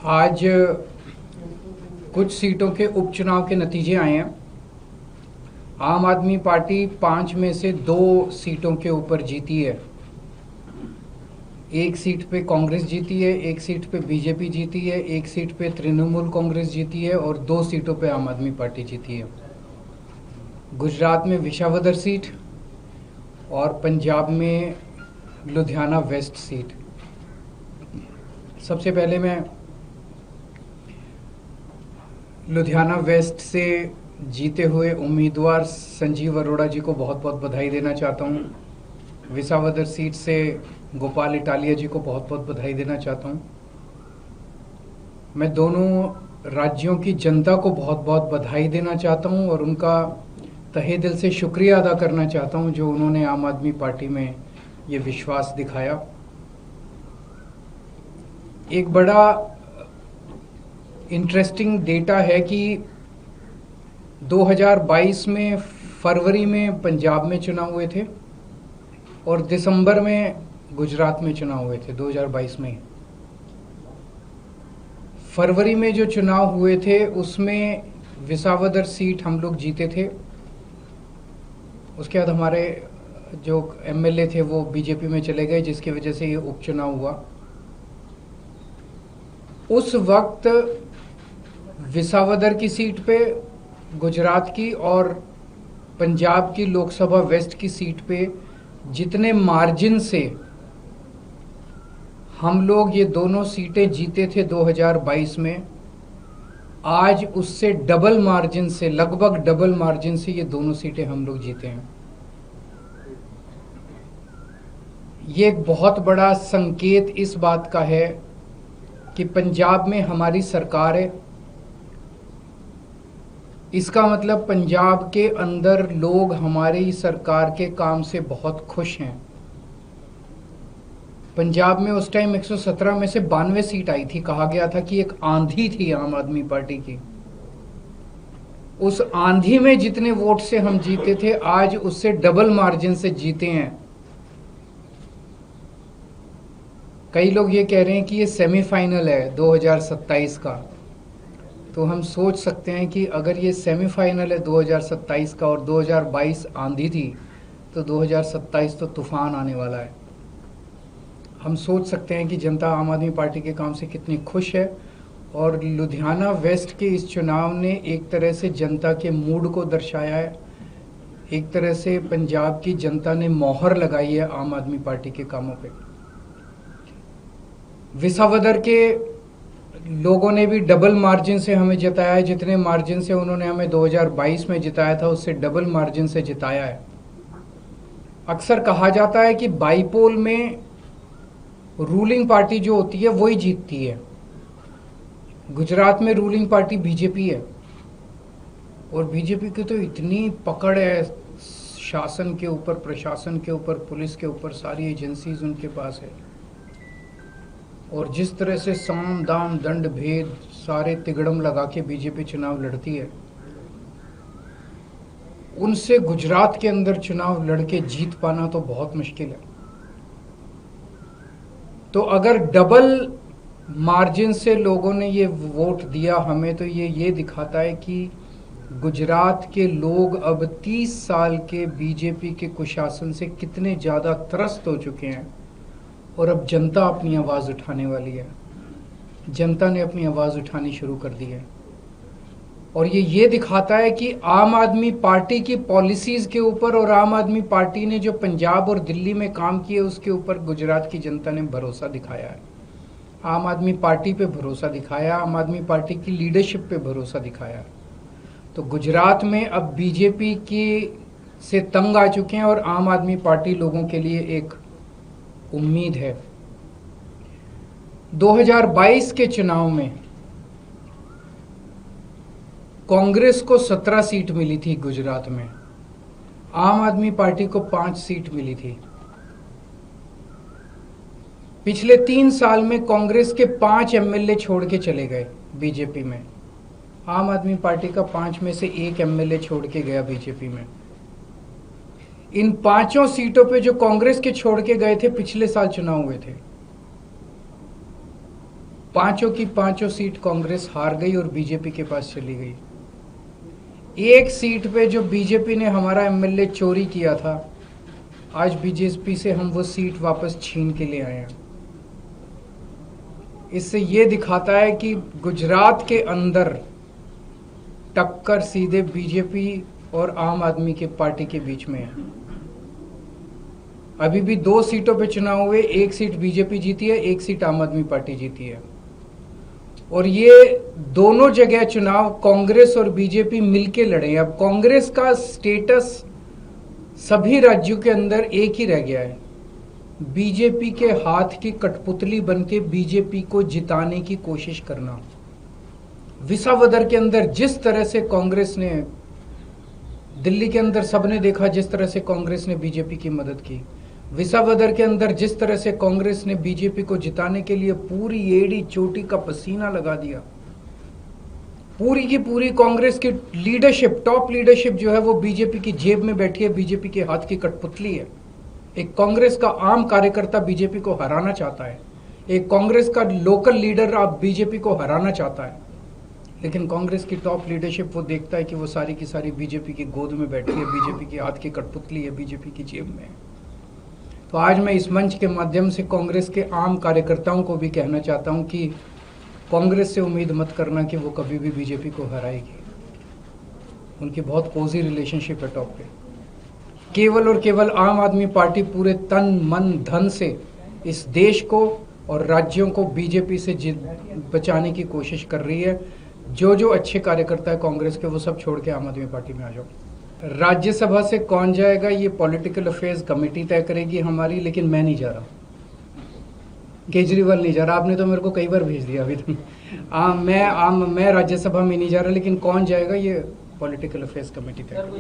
आज कुछ सीटों के उपचुनाव के नतीजे आए हैं। आम आदमी पार्टी 5 में से 2 सीटों के ऊपर जीती है। एक सीट पे कांग्रेस जीती है, एक सीट पे बीजेपी जीती है, एक सीट पे तृणमूल कांग्रेस जीती है और 2 सीटों पे आम आदमी पार्टी जीती है। गुजरात में विसावदर सीट और पंजाब में लुधियाना वेस्ट सीट। सबसे पहले मैं लुधियाना वेस्ट से जीते हुए उम्मीदवार संजीव अरोड़ा जी को बहुत बहुत बधाई देना चाहता हूं। विसावदर सीट से गोपाल इटालिया जी को बहुत बहुत बधाई देना चाहता हूं। मैं दोनों राज्यों की जनता को बहुत बहुत बधाई देना चाहता हूं और उनका तहे दिल से शुक्रिया अदा करना चाहता हूं जो उन्होंने आम आदमी पार्टी में ये विश्वास दिखाया। एक बड़ा इंटरेस्टिंग डेटा है कि 2022 में फरवरी में पंजाब में चुनाव हुए थे और दिसंबर में गुजरात में चुनाव हुए थे। 2022 में फरवरी में जो चुनाव हुए थे उसमें विसावदर सीट हम लोग जीते थे। उसके बाद हमारे जो एमएलए थे वो बीजेपी में चले गए, जिसकी वजह से ये उपचुनाव हुआ। उस वक्त विसावदर की सीट पे, गुजरात की और पंजाब की लोकसभा वेस्ट की सीट पे जितने मार्जिन से हम लोग ये दोनों सीटें जीते थे 2022 में, आज उससे डबल मार्जिन से, लगभग डबल मार्जिन से ये दोनों सीटें हम लोग जीते हैं। ये एक बहुत बड़ा संकेत इस बात का है कि पंजाब में हमारी सरकार है। इसका मतलब पंजाब के अंदर लोग हमारी सरकार के काम से बहुत खुश हैं। पंजाब में उस टाइम 117 में से 92 सीट आई थी। कहा गया था कि एक आंधी थी आम आदमी पार्टी की। उस आंधी में जितने वोट से हम जीते थे, आज उससे डबल मार्जिन से जीते हैं। कई लोग ये कह रहे हैं कि ये सेमीफाइनल है 2027 का। तो हम सोच सकते हैं कि अगर ये सेमीफाइनल है 2027 का और 2022 आंधी थी, तो 2027 तो तूफान आने वाला है। हम सोच सकते हैं कि जनता आम आदमी पार्टी के काम से कितनी खुश है। और लुधियाना वेस्ट के इस चुनाव ने एक तरह से जनता के मूड को दर्शाया है। एक तरह से पंजाब की जनता ने मोहर लगाई है आम आदमी पार्टी के कामों पे। विसावदर के लोगों ने भी डबल मार्जिन से हमें जिताया है। जितने मार्जिन से उन्होंने हमें 2022 में जिताया था, उससे डबल मार्जिन से जिताया है। अक्सर कहा जाता है कि बाईपोल में रूलिंग पार्टी जो होती है वही जीतती है। गुजरात में रूलिंग पार्टी बीजेपी है और बीजेपी की तो इतनी पकड़ है शासन के ऊपर, प्रशासन के ऊपर, पुलिस के ऊपर, सारी एजेंसीज उनके पास है। और जिस तरह से साम दाम दंड भेद सारे तिगड़म लगा के बीजेपी चुनाव लड़ती है, उनसे गुजरात के अंदर चुनाव लड़के जीत पाना तो बहुत मुश्किल है। तो अगर डबल मार्जिन से लोगों ने ये वोट दिया हमें, तो ये दिखाता है कि गुजरात के लोग अब 30 साल के बीजेपी के कुशासन से कितने ज़्यादा त्रस्त हो चुके हैं और अब जनता अपनी आवाज़ उठाने वाली है। जनता ने अपनी आवाज़ उठानी शुरू कर दी है और ये दिखाता है कि आम आदमी पार्टी की पॉलिसीज़ के ऊपर और आम आदमी पार्टी ने जो पंजाब और दिल्ली में काम किए उसके ऊपर गुजरात की जनता ने भरोसा दिखाया है। आम आदमी पार्टी पे भरोसा दिखाया, आम आदमी पार्टी की लीडरशिप पे भरोसा दिखाया। तो गुजरात में अब बीजेपी की से तंग आ चुके हैं और आम आदमी पार्टी लोगों के लिए एक उम्मीद है। 2022 के चुनाव में कांग्रेस को 17 सीट मिली थी गुजरात में, आम आदमी पार्टी को 5 सीट मिली थी। पिछले 3 साल में कांग्रेस के 5 एमएलए छोड़ के चले गए बीजेपी में। आम आदमी पार्टी का 5 में से 1 एमएलए छोड़ के गया बीजेपी में। इन 5 सीटों पे जो कांग्रेस के छोड़ के गए थे, पिछले साल चुनाव हुए थे। पांचों की पांचों सीट कांग्रेस हार गई और बीजेपी के पास चली गई। एक सीट पे जो बीजेपी ने हमारा एमएलए चोरी किया था, आज बीजेपी से हम वो सीट वापस छीन के ले आए हैं। इससे ये दिखाता है कि गुजरात के अंदर टक्कर सीधे बीजेपी और आम आदमी के पार्टी के बीच में है। अभी भी 2 सीटों पे चुनाव हुए, 1 सीट बीजेपी जीती है, 1 सीट आम आदमी पार्टी जीती है। और ये दोनों जगह चुनाव कांग्रेस और बीजेपी मिलके लड़े। अब कांग्रेस का स्टेटस सभी राज्यों के अंदर एक ही रह गया है, बीजेपी के हाथ की कठपुतली बनके बीजेपी को जिताने की कोशिश करना। विसावदर के अंदर जिस तरह से कांग्रेस ने, दिल्ली के अंदर सबने देखा जिस तरह से कांग्रेस ने बीजेपी की मदद की, विसावदर के अंदर जिस तरह से कांग्रेस ने बीजेपी को जिताने के लिए पूरी एड़ी चोटी का पसीना लगा दिया। पूरी की पूरी कांग्रेस की लीडरशिप, टॉप लीडरशिप जो है वो बीजेपी की जेब में बैठी है, बीजेपी के हाथ की कठपुतली है। एक कांग्रेस का आम कार्यकर्ता बीजेपी को हराना चाहता है, एक कांग्रेस का लोकल लीडर आप बीजेपी को हराना चाहता है, लेकिन कांग्रेस की टॉप लीडरशिप वो देखता है कि वो सारी की सारी बीजेपी की गोद में बैठी है, बीजेपी के हाथ की कठपुतली है, बीजेपी की जेब में। तो आज मैं इस मंच के माध्यम से कांग्रेस के आम कार्यकर्ताओं को भी कहना चाहता हूं कि कांग्रेस से उम्मीद मत करना कि वो कभी भी बीजेपी को हराएगी। उनकी बहुत कोजी रिलेशनशिप है टॉप पे। केवल और केवल आम आदमी पार्टी पूरे तन मन धन से इस देश को और राज्यों को बीजेपी से बचाने की कोशिश कर रही है। जो अच्छे कार्यकर्ता है कांग्रेस के, वो सब छोड़ के आम आदमी पार्टी में आ जाओ। राज्यसभा से कौन जाएगा ये पॉलिटिकल अफेयर्स कमेटी तय करेगी हमारी, लेकिन मैं नहीं जा रहा, केजरीवाल नहीं जा रहा। आपने तो मेरे को कई बार भेज दिया अभी तक। मैं राज्यसभा में नहीं जा रहा, लेकिन कौन जाएगा ये पॉलिटिकल अफेयर्स कमेटी तय करेगी।